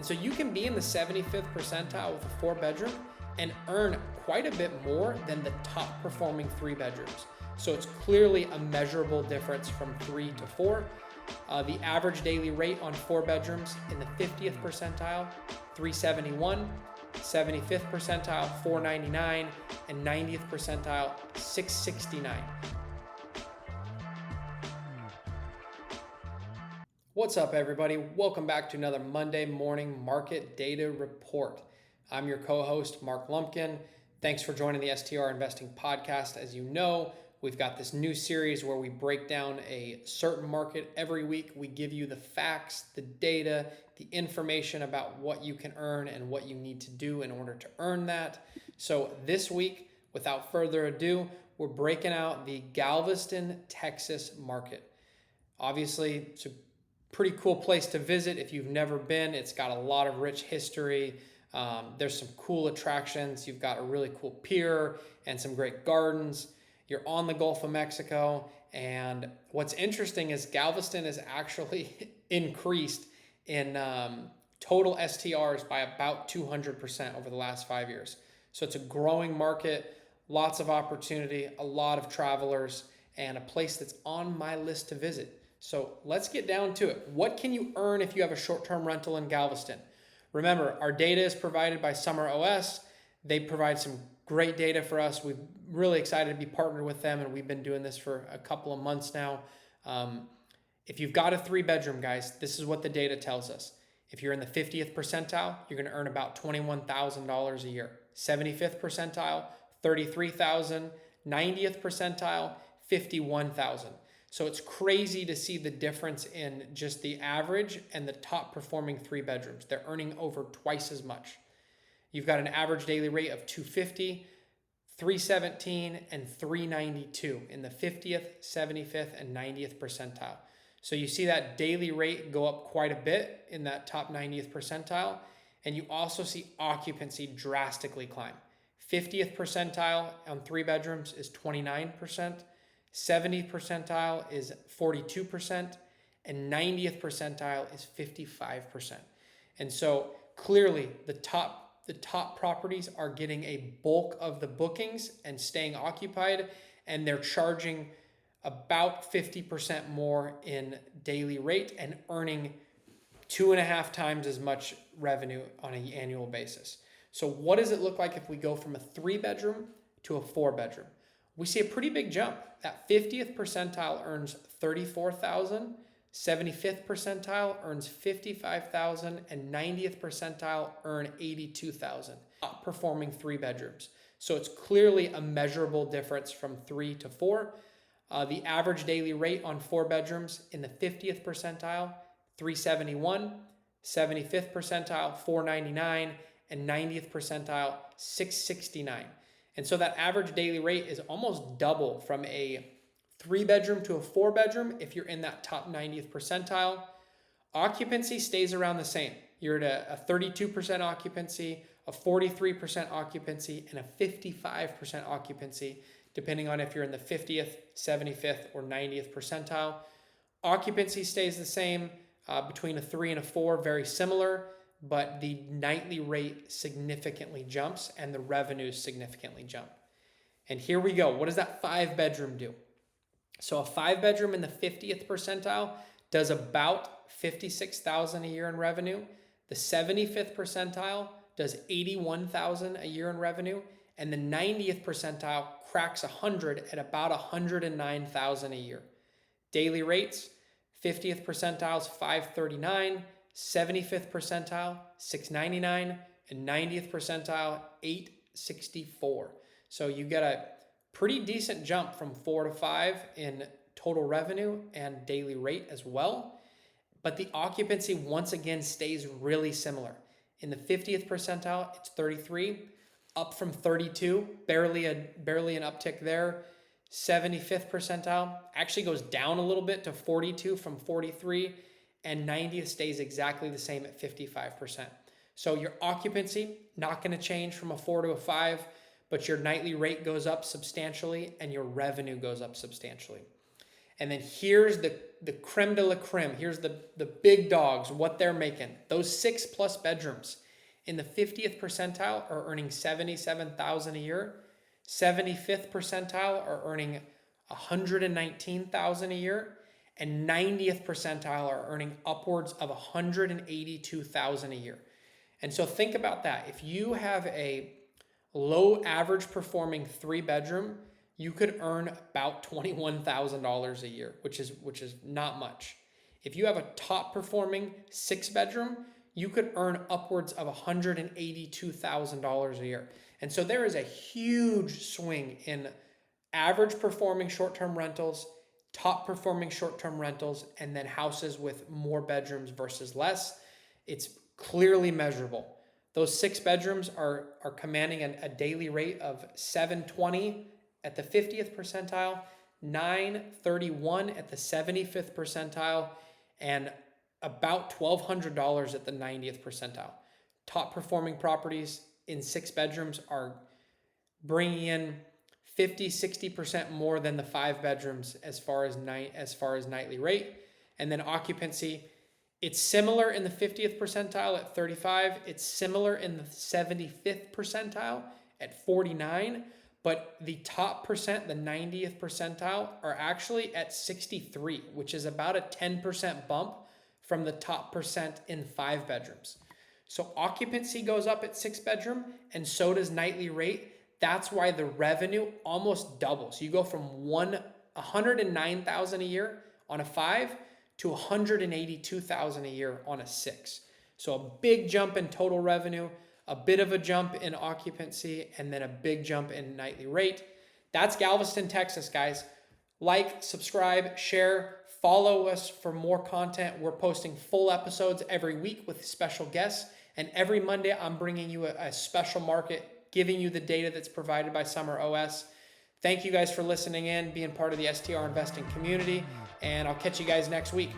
And so you can be in the 75th percentile with a 4-bedroom and earn quite a bit more than the top performing 3-bedrooms. So it's clearly a measurable difference from 3 to 4. The average daily rate on 4-bedrooms in the 50th percentile, $371, 75th percentile, $499, and 90th percentile, $669. What's up, everybody? Welcome back to another Monday morning market data report. I'm your co-host, Mark Lumpkin. Thanks for joining the STR Investing Podcast. As you know, we've got this new series where we break down a certain market every week. We give you the facts, the data, the information about what you can earn and what you need to do in order to earn that. So this week, without further ado, we're breaking out the Galveston, Texas market. Obviously, it's a pretty cool place to visit if you've never been. It's got a lot of rich history. There's some cool attractions. You've got a really cool pier and some great gardens. You're on the Gulf of Mexico. And what's interesting is Galveston has actually increased in total STRs by about 200% over the last 5 years. So it's a growing market, lots of opportunity, a lot of travelers, and a place that's on my list to visit. So let's get down to it. What can you earn if you have a short-term rental in Galveston? Remember, our data is provided by Summer OS. They provide some great data for us. We're really excited to be partnered with them, and we've been doing this for a couple of months now. If you've got a 3-bedroom, guys, this is what the data tells us. If you're in the 50th percentile, you're going to earn about $21,000 a year. 75th percentile, $33,000. 90th percentile, $51,000. So it's crazy to see the difference in just the average and the top performing 3-bedrooms. They're earning over twice as much. You've got an average daily rate of $250, $317, and $392 in the 50th, 75th, and 90th percentile. So you see that daily rate go up quite a bit in that top 90th percentile. And you also see occupancy drastically climb. 50th percentile on 3-bedrooms is 29%. 70th percentile is 42%, and 90th percentile is 55%. And so clearly the top properties are getting a bulk of the bookings and staying occupied, and they're charging about 50% more in daily rate and earning 2.5 times as much revenue on an annual basis. So what does it look like if we go from a 3-bedroom to a 4-bedroom? We see a pretty big jump. That 50th percentile earns $34,000, 75th percentile earns $55,000, and 90th percentile earn $82,000. Top performing 3-bedrooms. So it's clearly a measurable difference from 3 to 4. The average daily rate on 4-bedrooms in the 50th percentile, $371, 75th percentile, $499, and 90th percentile, $669. And so that average daily rate is almost double from a 3-bedroom to a 4-bedroom if you're in that top 90th percentile. Occupancy stays around the same. You're at a 32% occupancy, a 43% occupancy, and a 55% occupancy, depending on if you're in the 50th, 75th, or 90th percentile. Occupancy stays the same between a 3 and a 4, very similar. But the nightly rate significantly jumps and the revenues significantly jump. And here we go. What does that 5-bedroom do? So a 5-bedroom in the 50th percentile does about $56,000 a year in revenue. The 75th percentile does $81,000 a year in revenue. And the 90th percentile cracks 100 at about $109,000 a year. Daily rates, 50th percentile is $539. 75th percentile, $699, and 90th percentile, $864. So you get a pretty decent jump from 4 to 5 in total revenue and daily rate as well. But the occupancy once again stays really similar. In the 50th percentile, it's 33, up from 32, barely an uptick there. 75th percentile actually goes down a little bit to 42 from 43. And 90th stays exactly the same at 55%. So your occupancy, not going to change from a 4 to a 5, but your nightly rate goes up substantially and your revenue goes up substantially. And then here's the creme de la creme. Here's the big dogs, what they're making. Those 6+ bedrooms in the 50th percentile are earning $77,000 a year. 75th percentile are earning $119,000 a year. And 90th percentile are earning upwards of $182,000 a year. And so think about that. If you have a low average performing 3-bedroom, you could earn about $21,000 a year, which is not much. If you have a top performing 6-bedroom, you could earn upwards of $182,000 a year. And so there is a huge swing in average performing short-term rentals, top performing short-term rentals, and then houses with more bedrooms versus less. It's clearly measurable. Those 6 bedrooms are commanding a daily rate of $720 at the 50th percentile, $931 at the 75th percentile, and about $1,200 at the 90th percentile. Top performing properties in 6 bedrooms are bringing in 50-60% more than the 5 bedrooms as far as nightly rate. And then occupancy, it's similar in the 50th percentile at 35. It's similar in the 75th percentile at 49. But the top percent, the 90th percentile, are actually at 63, which is about a 10% bump from the top percent in 5 bedrooms. So occupancy goes up at 6-bedroom, and so does nightly rate. That's why the revenue almost doubles. You go from $109,000 a year on a 5 to $182,000 a year on a 6. So a big jump in total revenue, a bit of a jump in occupancy, and then a big jump in nightly rate. That's Galveston, Texas, guys. Like, subscribe, share, follow us for more content. We're posting full episodes every week with special guests. And every Monday, I'm bringing you a special market, giving you the data that's provided by Summer OS. Thank you guys for listening in, being part of the STR investing community, and I'll catch you guys next week.